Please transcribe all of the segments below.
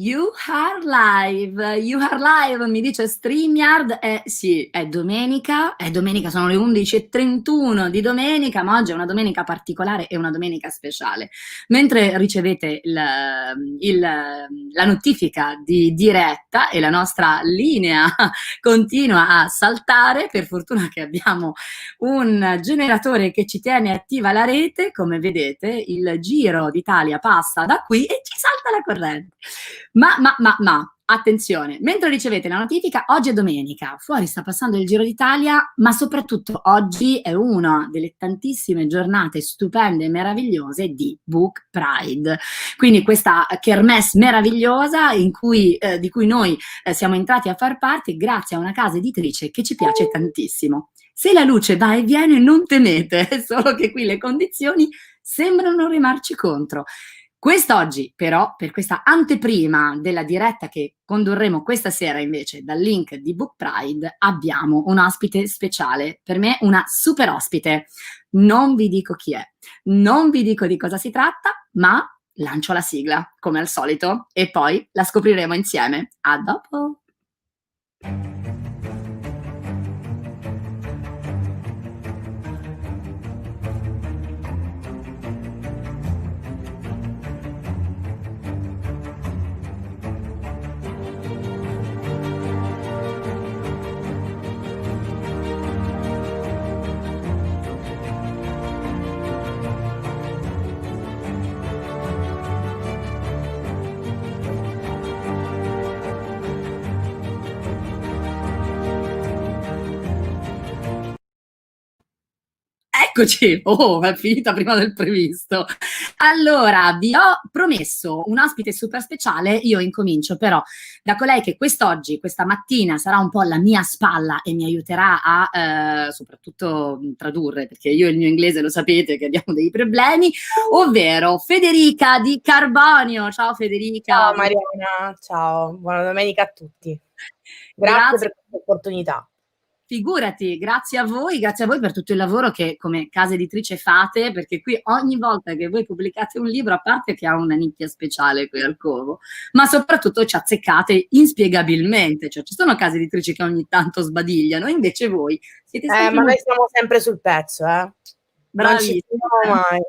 You are live, mi dice StreamYard. Sì, è domenica, sono le 11:31 di domenica, ma oggi è una domenica particolare e una domenica speciale. Mentre ricevete la notifica di diretta e la nostra linea continua a saltare, per fortuna che abbiamo un generatore che ci tiene attiva la rete, come vedete il Giro d'Italia passa da qui e ci salta la corrente. Ma, attenzione, mentre ricevete la notifica, oggi è domenica, fuori sta passando il Giro d'Italia, ma soprattutto oggi è una delle tantissime giornate stupende e meravigliose di BookPride. Quindi questa kermesse meravigliosa di cui noi siamo entrati a far parte grazie a una casa editrice che ci piace tantissimo. Se la luce va e viene, non temete, è solo che qui le condizioni sembrano rimarci contro. Quest'oggi, però, per questa anteprima della diretta che condurremo questa sera invece dal link di BookPride, abbiamo un ospite speciale, per me una super ospite. Non vi dico chi è, non vi dico di cosa si tratta, ma lancio la sigla, come al solito, e poi la scopriremo insieme. A dopo! Eccoci, è finita prima del previsto. Allora, vi ho promesso un ospite super speciale, io incomincio però da colei che questa mattina, sarà un po' la mia spalla e mi aiuterà a soprattutto tradurre, perché io il mio inglese lo sapete che abbiamo dei problemi, ovvero Federica di Carbonio. Ciao Federica. Ciao Mariana, ciao, buona domenica a tutti. Grazie per questa opportunità. Figurati, grazie a voi per tutto il lavoro che come casa editrice fate, perché qui ogni volta che voi pubblicate un libro, a parte che ha una nicchia speciale qui al Covo, ma soprattutto ci azzeccate inspiegabilmente, cioè ci sono case editrici che ogni tanto sbadigliano, invece voi siete sempre... Ma noi siamo sempre sul pezzo, Bravissime. Non ci mai.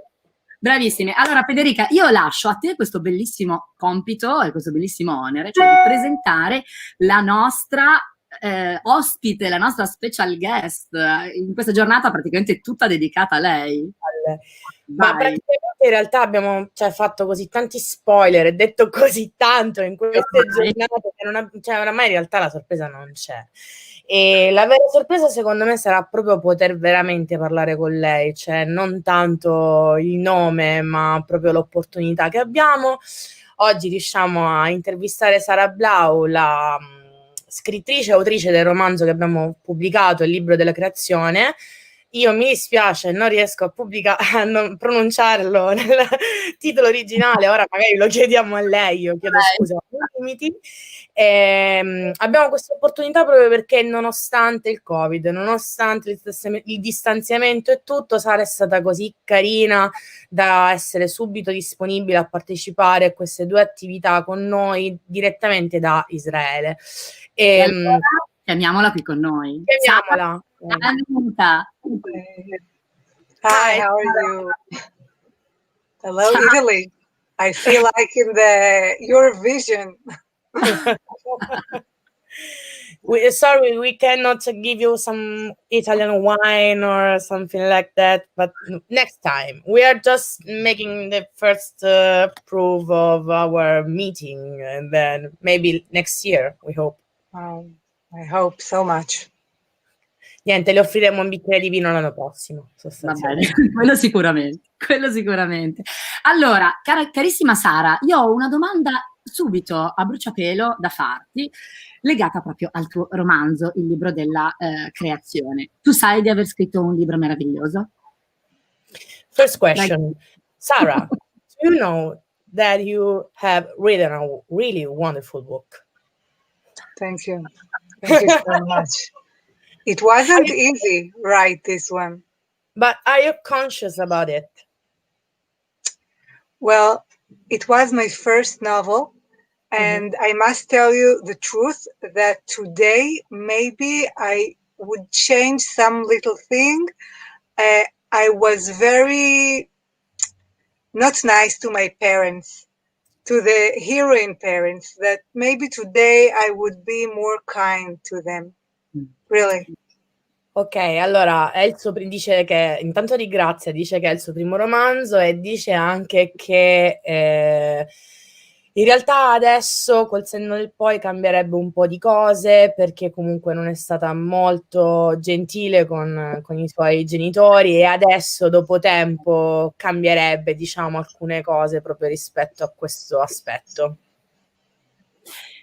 Bravissime. Allora Federica, io lascio a te questo bellissimo compito e questo bellissimo onere, cioè di presentare la nostra ospite, la nostra special guest in questa giornata praticamente tutta dedicata a lei. Ma praticamente in realtà abbiamo fatto così tanti spoiler e detto così tanto in queste giornate che oramai in realtà la sorpresa non c'è. E la vera sorpresa secondo me sarà proprio poter veramente parlare con lei, cioè non tanto il nome ma proprio l'opportunità che abbiamo. Oggi riusciamo a intervistare Sara Blau, la scrittrice e autrice del romanzo che abbiamo pubblicato, Il libro della creazione. Io mi dispiace, non riesco a non pronunciarlo nel titolo originale, ora magari lo chiediamo a lei, io chiedo scusa ai limiti. Abbiamo questa opportunità proprio perché nonostante il Covid, nonostante il distanziamento e tutto, Sara è stata così carina da essere subito disponibile a partecipare a queste due attività con noi direttamente da Israele. E allora, chiamiamola qui con noi. Chiamiamola. Benvenuta. Hi, how are you? Hello, ciao. Italy. I feel like in the Eurovision. Sorry, we cannot give you some Italian wine or something like that, but next time. We are just making the first proof of our meeting, and then maybe next year, we hope. I hope so much. Niente, le offriremo un bicchiere di vino l'anno prossimo. Va bene, quello sicuramente. Allora, carissima Sara, io ho una domanda subito a bruciapelo da farti, legata proprio al tuo romanzo, Il libro della creazione. Tu sai di aver scritto un libro meraviglioso? First question. Sara, do you know that you have written a really wonderful book? Thank you. Thank you so much. It wasn't easy, write this one. But are you conscious about it? Well, it was my first novel, And I must tell you the truth that today maybe I would change some little thing. I was very not nice to my parents, to the heroine parents, that maybe today I would be more kind to them. Really. Ok, allora dice che intanto ringrazia, dice che è il suo primo romanzo e dice anche che in realtà adesso col senno del poi cambierebbe un po' di cose perché comunque non è stata molto gentile con i suoi genitori e adesso dopo tempo cambierebbe, diciamo, alcune cose proprio rispetto a questo aspetto.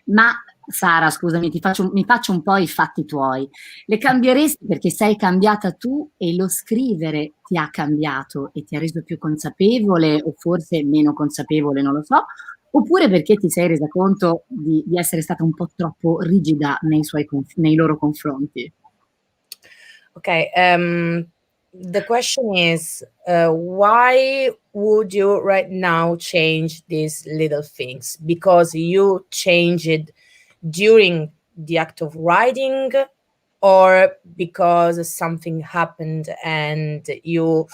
Ma Sara, scusami, mi faccio un po' i fatti tuoi. Le cambieresti perché sei cambiata tu e lo scrivere ti ha cambiato e ti ha reso più consapevole o forse meno consapevole, non lo so, oppure perché ti sei resa conto di essere stata un po' troppo rigida nei loro confronti? Okay, the question is, why would you right now change these little things? Because you changed during the act of writing, or because something happened and you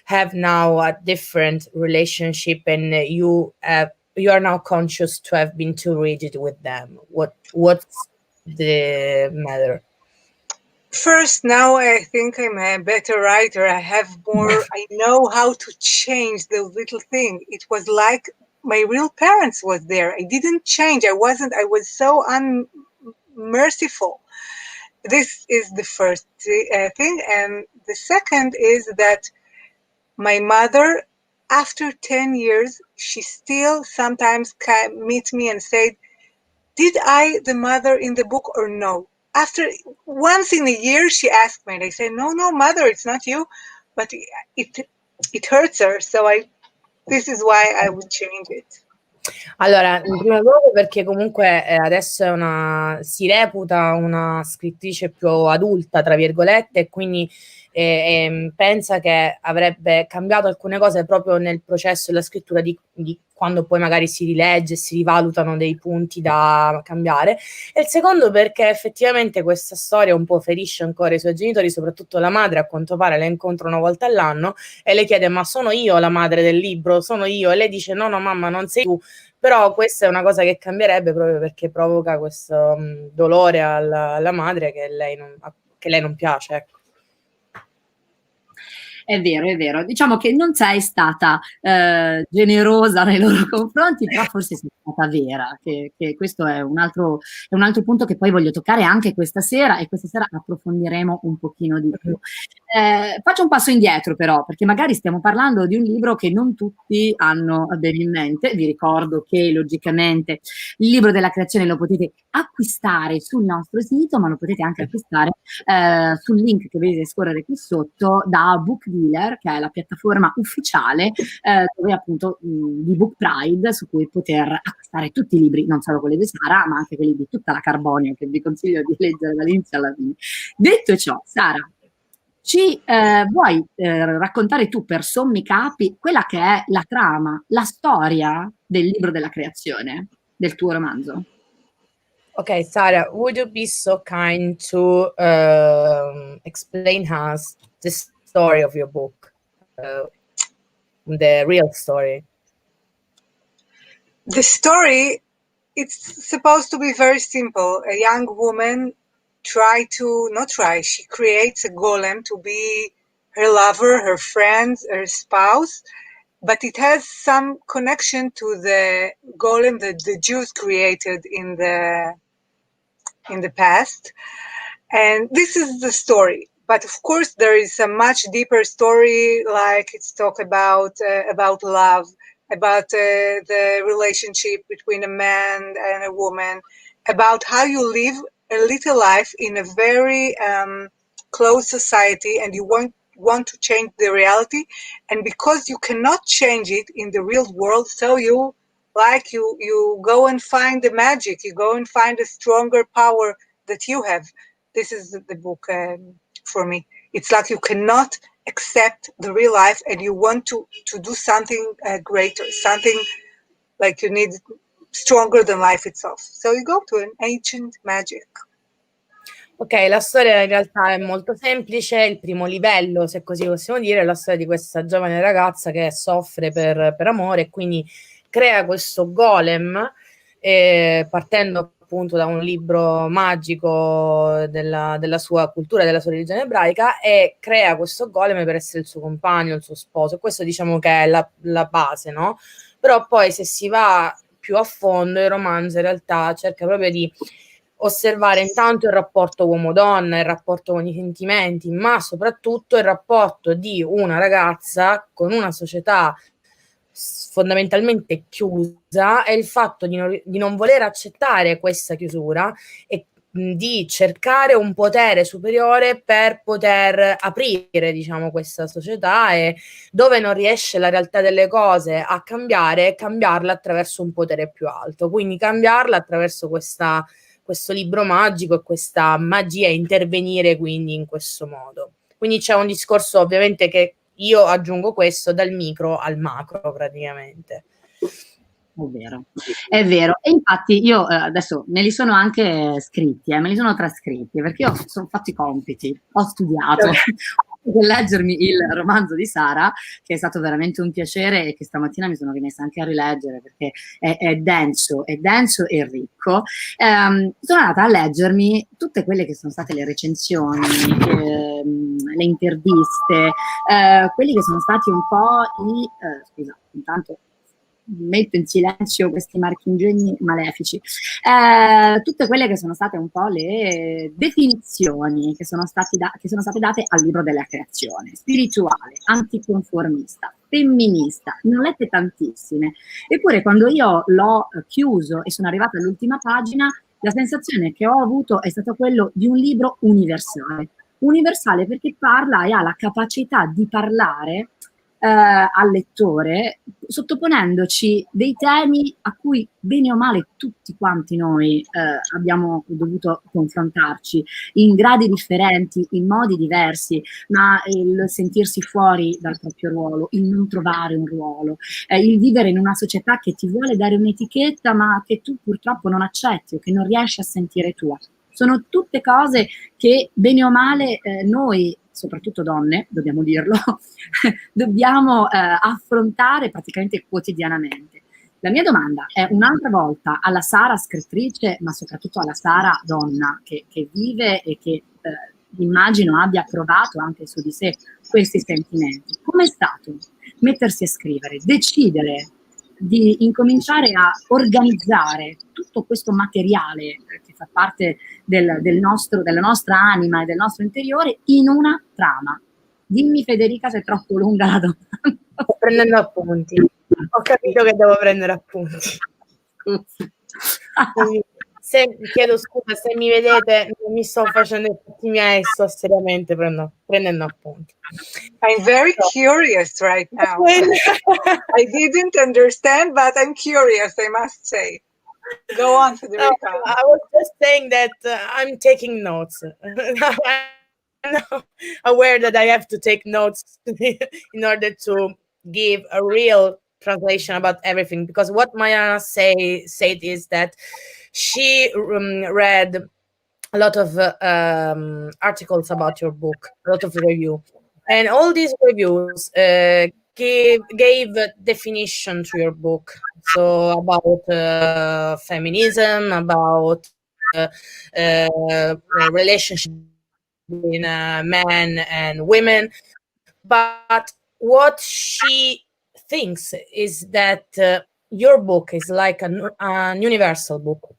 have now a different relationship and you are now conscious to have been too rigid with them? What's the matter? First, now I think I'm a better writer. I have more, I know how to change the little thing. It was like my real parents was there. I didn't change. I was so unmerciful. This is the first thing. And the second is that my mother, after 10 years, she still sometimes meets me and said, did I the mother in the book or no? After once in a year, she asked me, and I said, no, mother, it's not you, but it hurts her. So this is why I would change it. Allora, in primo luogo perché comunque adesso si reputa una scrittrice più adulta, tra virgolette, e quindi pensa che avrebbe cambiato alcune cose proprio nel processo della scrittura di quando poi magari si rilegge, si rivalutano dei punti da cambiare. E il secondo perché effettivamente questa storia un po' ferisce ancora i suoi genitori, soprattutto la madre, a quanto pare la incontra una volta all'anno e le chiede ma sono io la madre del libro? Sono io? E lei dice no mamma non sei tu. Però questa è una cosa che cambierebbe proprio perché provoca questo dolore alla madre che lei non piace, ecco. È vero. Diciamo che non sei stata generosa nei loro confronti, però forse sei stata vera, che questo è un altro punto che poi voglio toccare anche questa sera e questa sera approfondiremo un pochino di più. Faccio un passo indietro però, perché magari stiamo parlando di un libro che non tutti hanno bene in mente. Vi ricordo che logicamente il libro della creazione lo potete acquistare sul nostro sito, ma lo potete anche acquistare sul link che vedete scorrere qui sotto da BookDealer, che è la piattaforma ufficiale dove appunto di BookPride, su cui poter acquistare tutti i libri, non solo quelli di Sara, ma anche quelli di tutta la Carbonio, che vi consiglio di leggere dall'inizio alla fine. Detto ciò, Sara, ci vuoi raccontare tu per sommi capi quella che è la trama, la storia del libro della creazione, del tuo romanzo? Okay, Sara, would you be so kind to explain us the story of your book, the real story? The story, it's supposed to be very simple. A young woman she creates a golem to be her lover, her friend, her spouse, but it has some connection to the golem that the Jews created in the past. And this is the story. But of course, there is a much deeper story, like it's talk about love, about the relationship between a man and a woman, about how you live a little life in a very closed society, and you want to change the reality, and because you cannot change it in the real world, so you go and find the magic, you go and find a stronger power that you have. This is the book for me. It's like you cannot accept the real life and you want to do something greater, something like you need stronger than life itself. So you go to an ancient magic. Ok, la storia in realtà è molto semplice. Il primo livello, se così possiamo dire, è la storia di questa giovane ragazza che soffre per amore e quindi crea questo golem, partendo appunto da un libro magico della sua cultura, della sua religione ebraica, e crea questo golem per essere il suo compagno, il suo sposo. Questo diciamo che è la base, no? Però poi se si va più a fondo, il romanzo in realtà cerca proprio di osservare intanto il rapporto uomo-donna, il rapporto con i sentimenti, ma soprattutto il rapporto di una ragazza con una società fondamentalmente chiusa e il fatto di non voler accettare questa chiusura e di cercare un potere superiore per poter aprire, diciamo, questa società, e dove non riesce la realtà delle cose a cambiare, cambiarla attraverso un potere più alto. Quindi cambiarla attraverso questo libro magico e questa magia, intervenire quindi in questo modo. Quindi c'è un discorso ovviamente che io aggiungo questo dal micro al macro praticamente. È vero. E infatti io adesso me li sono anche scritti, me li sono trascritti, perché io sono fatto i compiti, ho studiato, per leggermi il romanzo di Sara, che è stato veramente un piacere e che stamattina mi sono rimessa anche a rileggere perché è denso e ricco. Sono andata a leggermi tutte quelle che sono state le recensioni, le interviste, quelli che sono stati un po' scusa, intanto metto in silenzio questi marchingegni malefici, tutte quelle che sono state un po' le definizioni che sono state date al libro della creazione: spirituale, anticonformista, femminista, ne ho lette tantissime, eppure quando io l'ho chiuso e sono arrivata all'ultima pagina, la sensazione che ho avuto è stata quello di un libro universale perché parla e ha la capacità di parlare al lettore, sottoponendoci dei temi a cui bene o male tutti quanti noi abbiamo dovuto confrontarci in gradi differenti, in modi diversi, ma il sentirsi fuori dal proprio ruolo, il non trovare un ruolo, il vivere in una società che ti vuole dare un'etichetta ma che tu purtroppo non accetti o che non riesci a sentire tua. Sono tutte cose che bene o male noi, soprattutto donne, dobbiamo dirlo, dobbiamo affrontare praticamente quotidianamente. La mia domanda è un'altra volta alla Sara scrittrice, ma soprattutto alla Sara donna che vive e che immagino abbia provato anche su di sé questi sentimenti. Com'è stato mettersi a scrivere, decidere di incominciare a organizzare tutto questo materiale che fa parte della nostra anima e del nostro interiore in una trama? Dimmi Federica se è troppo lunga la domanda. Sto prendendo appunti. Ho capito che devo prendere appunti. Chiedo scusa se mi vedete, non mi sto facendo i fatti miei, sto seriamente prendendo appunti. I'm very curious right now. I didn't understand, but I'm curious, I must say. Go on, Federica. I was just saying that I'm taking notes. I'm aware that I have to take notes in order to give a real translation about everything, because what Mariana said is that she read a lot of articles about your book, a lot of review, and all these reviews gave definition to your book. So about feminism, about relationship between men and women. But what she thinks is that your book is like an universal book,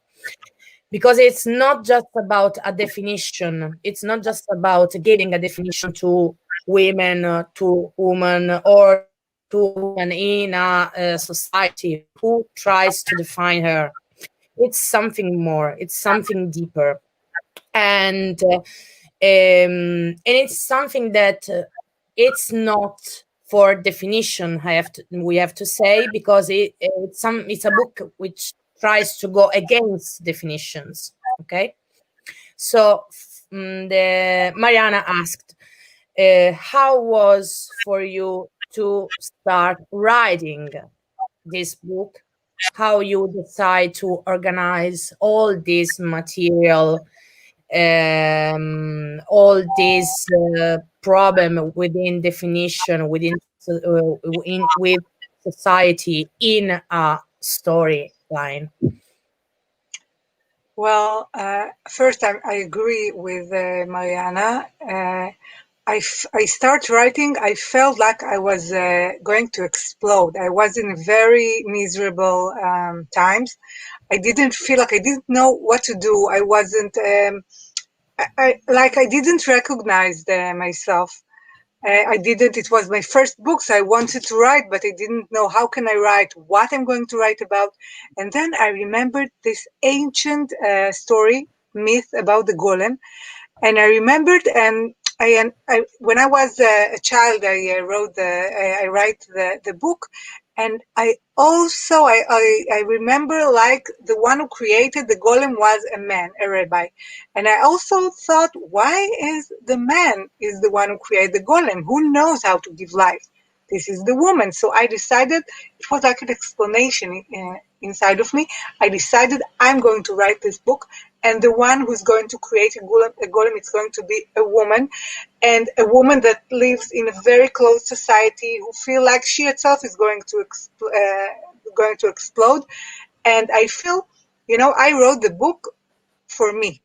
because it's not just about a definition. It's not just about giving a definition to women, to women, or to women in a society who tries to define her. It's something more. It's something deeper, and it's something that it's not for definition. We have to say, because it's a book which tries to go against definitions. Okay, so Mariana asked, how was for you to start writing this book how you decide to organize all this material, all this problem within definition, with society in a storyline. Well, first I agree with Mariana. I start writing, I felt like I was going to explode. I was in very miserable times. I didn't feel like I didn't know what to do. I wasn't, I didn't recognize myself. I didn't, it was my first book, so I wanted to write, but I didn't know how can I write, what I'm going to write about. And then I remembered this ancient story, myth about the golem. And I remembered, and I when I was a child, I write the book, and I also I remember like the one who created the golem was a man, a rabbi, and I also thought, why is the man is the one who created the golem? Who knows how to give life? This is the woman. So I decided, it was like an explanation inside of me. I decided I'm going to write this book, and the one who's going to create a golem is going to be a woman, and a woman that lives in a very closed society, who feel like she herself is going to explode. And I feel, I wrote the book for me,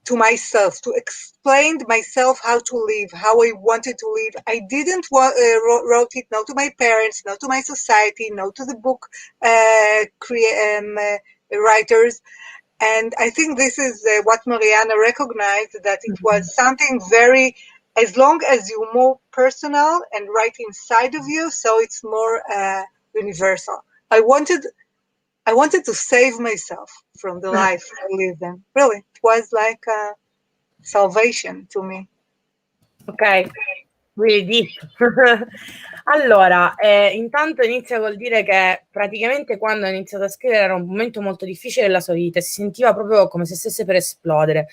to myself, to explain to myself how to live, how I wanted to live. I didn't wrote it, no to my parents, no to my society, no to the book writers. And I think this is what Mariana recognized, that it was something very, as long as you're more personal and right inside of you, so it's more universal. I wanted to save myself from the life I lived in. Really, it was like a salvation to me. Ok, really deep. Allora, intanto inizia col dire che praticamente quando ha iniziato a scrivere era un momento molto difficile della sua vita e si sentiva proprio come se stesse per esplodere.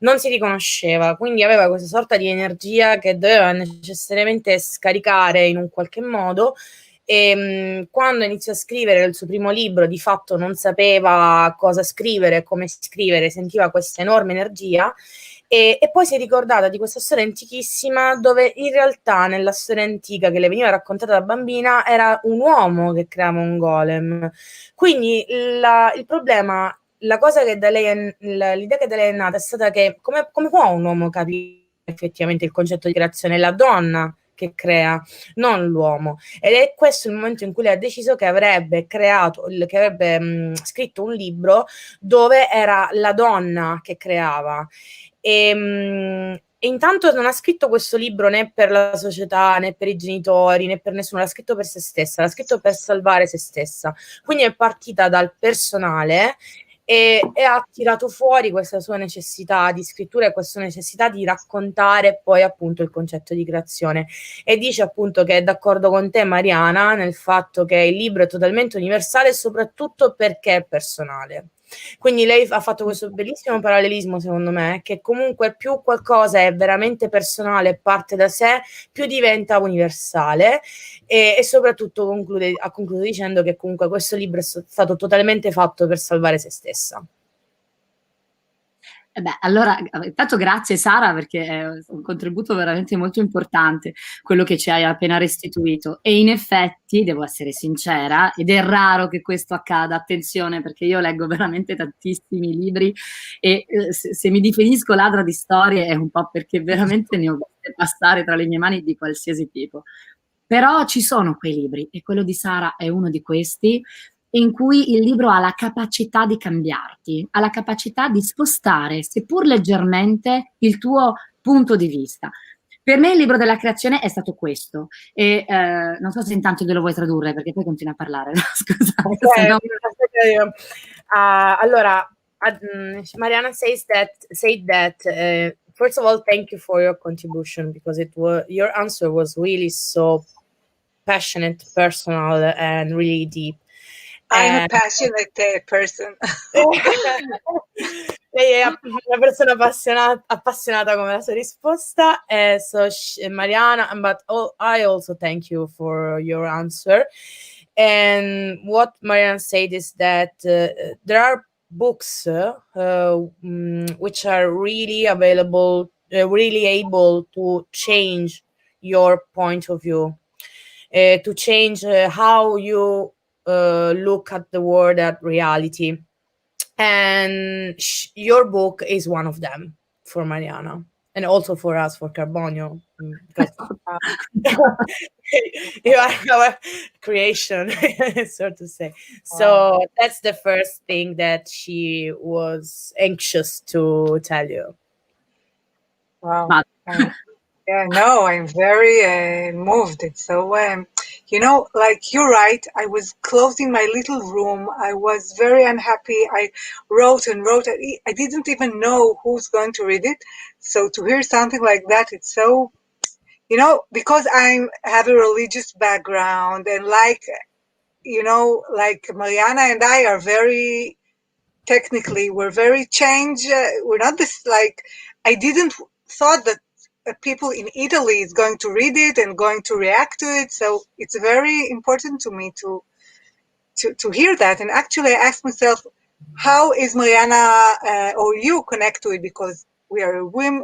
Non si riconosceva, quindi aveva questa sorta di energia che doveva necessariamente scaricare in un qualche modo. E quando iniziò a scrivere il suo primo libro, di fatto non sapeva cosa scrivere, come scrivere, sentiva questa enorme energia. E poi si è ricordata di questa storia antichissima, dove in realtà nella storia antica che le veniva raccontata da bambina era un uomo che creava un golem. Quindi il problema, la cosa che da lei l'idea che da lei è nata è stata che come può un uomo capire effettivamente il concetto di creazione? È la donna che crea, non l'uomo. Ed è questo il momento in cui lei ha deciso che avrebbe scritto un libro dove era la donna che creava. E intanto non ha scritto questo libro né per la società, né per i genitori, né per nessuno, l'ha scritto per se stessa, l'ha scritto per salvare se stessa. Quindi è partita dal personale e ha tirato fuori questa sua necessità di scrittura e questa necessità di raccontare poi appunto il concetto di creazione. E dice appunto che è d'accordo con te, Mariana, nel fatto che il libro è totalmente universale, soprattutto perché è personale. Quindi lei ha fatto questo bellissimo parallelismo, secondo me, che comunque più qualcosa è veramente personale, parte da sé, più diventa universale. E soprattutto ha concluso dicendo che comunque questo libro è stato totalmente fatto per salvare se stessa. Beh, allora, intanto grazie Sara, perché è un contributo veramente molto importante quello che ci hai appena restituito, e in effetti devo essere sincera, ed è raro che questo accada, attenzione, perché io leggo veramente tantissimi libri e se mi definisco ladra di storie è un po' perché veramente ne ho viste passare tra le mie mani di qualsiasi tipo. Però ci sono quei libri, e quello di Sara è uno di questi, in cui il libro ha la capacità di cambiarti, ha la capacità di spostare, seppur leggermente, il tuo punto di vista. Per me il libro della creazione è stato questo, e non so se intanto te lo vuoi tradurre, perché poi continua a parlare. Scusate, okay, no. Allora, Mariana said that first of all, thank you for your contribution, because your answer was really so passionate, personal, and really deep. I'm a passionate person. Lei è una persona appassionata come la sua risposta. So Mariana, but I also thank you for your answer. And what Mariana said is that there are books which are really available, really able to change your point of view, to change how you look at the world, at reality. And your book is one of them for Mariana, and also for us, for Carbonio, because you are our creation, so to say. So that's the first thing that she was anxious to tell you. Wow. Yeah, no, I'm very moved. It's so, like you're right. I was closing my little room. I was very unhappy. I wrote and wrote. I didn't even know who's going to read it. So to hear something like that, it's so, because I have a religious background and like Mariana and I are very, technically, we're very changed. We're not this, I didn't thought that people in Italy is going to read it and going to react to it. So it's very important to me to hear that. And actually, I asked myself, how is Mariana or you connect to it? Because we are women,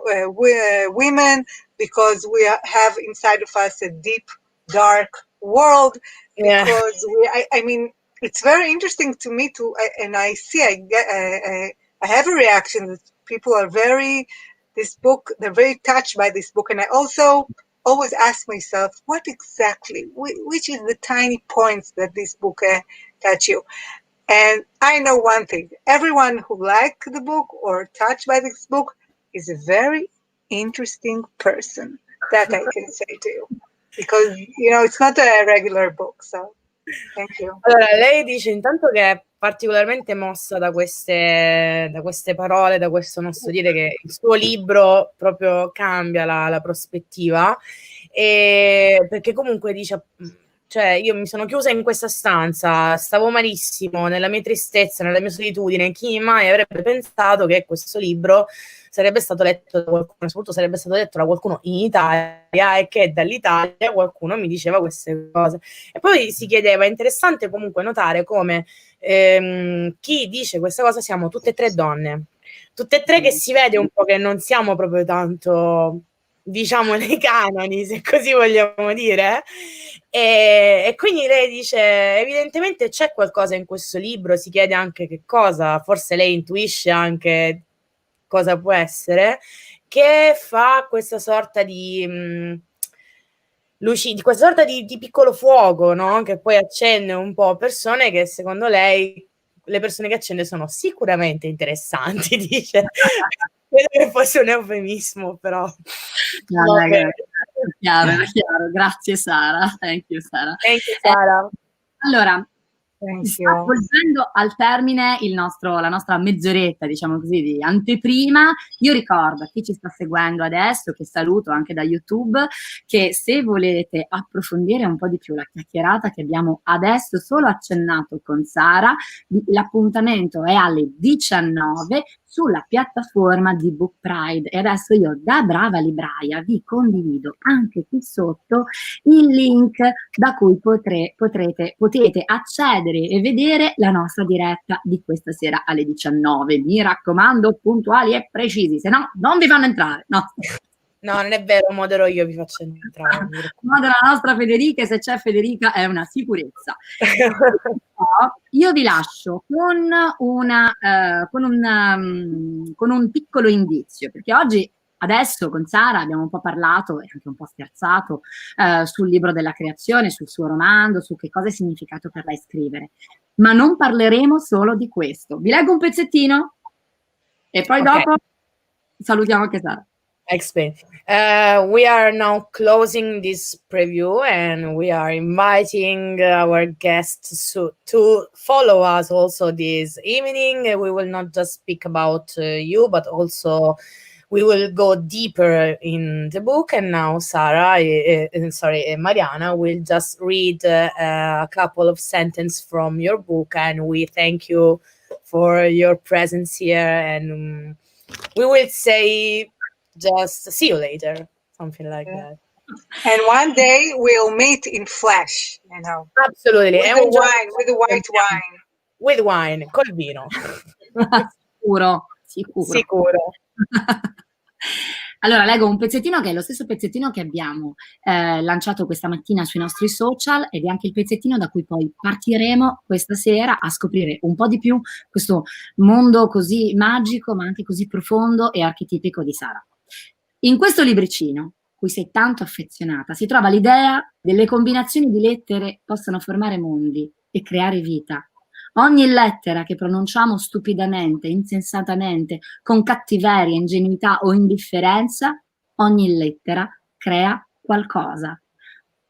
because we have inside of us a deep, dark world. Because I mean, it's very interesting to me and I see, I have a reaction that people are they're very touched by this book. And I also always ask myself, what exactly, which is the tiny points that this book touch you? And I know one thing, everyone who liked the book or touched by this book is a very interesting person. That I can say to you. Because, it's not a regular book, so thank you. Allora, lei dice intanto che è particolarmente mossa da queste parole, da questo nostro dire, che il suo libro proprio cambia la prospettiva, e perché comunque dice, cioè, io mi sono chiusa in questa stanza, stavo malissimo, nella mia tristezza, nella mia solitudine, chi mai avrebbe pensato che questo libro sarebbe stato letto da qualcuno, soprattutto sarebbe stato letto da qualcuno in Italia, e che dall'Italia qualcuno mi diceva queste cose. E poi si chiedeva, è interessante comunque notare come chi dice questa cosa siamo tutte e tre donne, tutte e tre, che si vede un po' che non siamo proprio tanto, diciamo, nei canoni, se così vogliamo dire. E quindi lei dice, evidentemente c'è qualcosa in questo libro, si chiede anche che cosa, forse lei intuisce anche cosa può essere, che fa questa sorta di questa sorta di piccolo fuoco, no? Che poi accende un po' persone che secondo lei, le persone che accende sono sicuramente interessanti, dice. Credo che fosse un eufemismo, però. No, chiaro, grazie Sara. Thank you Sara. Thank you, Sara. Allora, sta volgendo al termine la nostra mezz'oretta, diciamo così, di anteprima. Io ricordo a chi ci sta seguendo adesso, che saluto anche da YouTube, che se volete approfondire un po' di più la chiacchierata che abbiamo adesso solo accennato con Sara, l'appuntamento è alle 19 sulla piattaforma di BookPride. E adesso io, da brava libraia, vi condivido anche qui sotto il link da cui potete accedere e vedere la nostra diretta di questa sera alle 19. Mi raccomando, puntuali e precisi, se no non vi fanno entrare. No, non è vero, modero io, vi faccio entrare. Modera la nostra Federica, e se c'è Federica è una sicurezza. Io vi lascio con un piccolo indizio, perché oggi, adesso con Sara abbiamo un po' parlato e anche un po' scherzato sul libro della creazione, sul suo romanzo, su che cosa è significato per lei scrivere, ma non parleremo solo di questo. Vi leggo un pezzettino e poi dopo salutiamo anche Sara. Explain. We are now closing this preview, and we are inviting our guests to follow us also this evening. We will not just speak about you, but also we will go deeper in the book. And now Mariana will just read a couple of sentences from your book, and we thank you for your presence here, and we will say just see you later, something like that. And one day we'll meet in flesh, you know. Absolutely. With the wine, with the white wine. With wine, col vino. Sicuro. Sicuro. Allora, leggo un pezzettino che è lo stesso pezzettino che abbiamo lanciato questa mattina sui nostri social, ed è anche il pezzettino da cui poi partiremo questa sera a scoprire un po' di più questo mondo così magico, ma anche così profondo e archetipico di Sara. In questo libricino, cui sei tanto affezionata, si trova l'idea delle combinazioni di lettere possano formare mondi e creare vita. Ogni lettera che pronunciamo stupidamente, insensatamente, con cattiveria, ingenuità o indifferenza, ogni lettera crea qualcosa.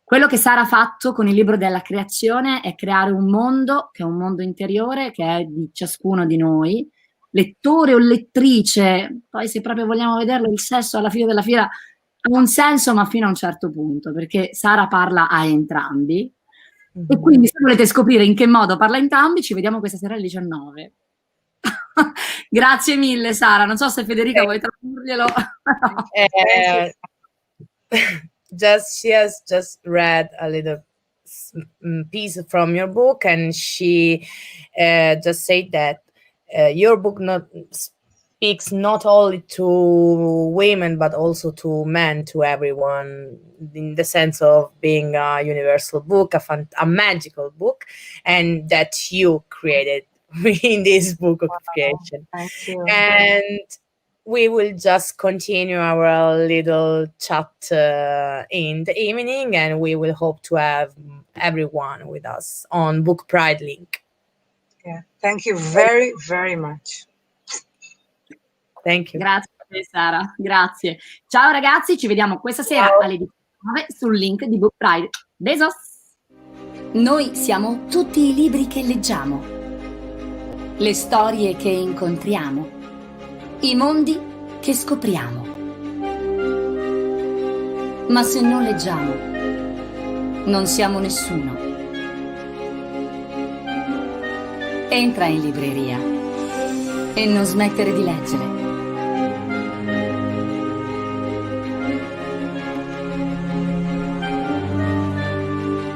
Quello che Sara ha fatto con il libro della creazione è creare un mondo, che è un mondo interiore, che è di ciascuno di noi. Lettore o lettrice, poi se proprio vogliamo vederlo, il sesso alla fine della fiera ha un senso, ma fino a un certo punto, perché Sara parla a entrambi. E quindi se volete scoprire in che modo parla entrambi, ci vediamo questa sera alle 19. Grazie mille Sara, non so se Federica vuoi tradurglielo. She has just read a little piece from your book, and she just said that your book speaks not only to women but also to men, to everyone, in the sense of being a universal book, a magical book, and that you created in this book of creation. Thank you. And we will just continue our little chat in the evening, and we will hope to have everyone with us on BookPride link. Yeah, thank you very, very much. Thank you. Grazie Sara, grazie. Ciao ragazzi, ci vediamo questa sera alle 19 sul link di BookPride. Besos! Noi siamo tutti i libri che leggiamo, le storie che incontriamo, i mondi che scopriamo. Ma se non leggiamo, non siamo nessuno. Entra in libreria e non smettere di leggere.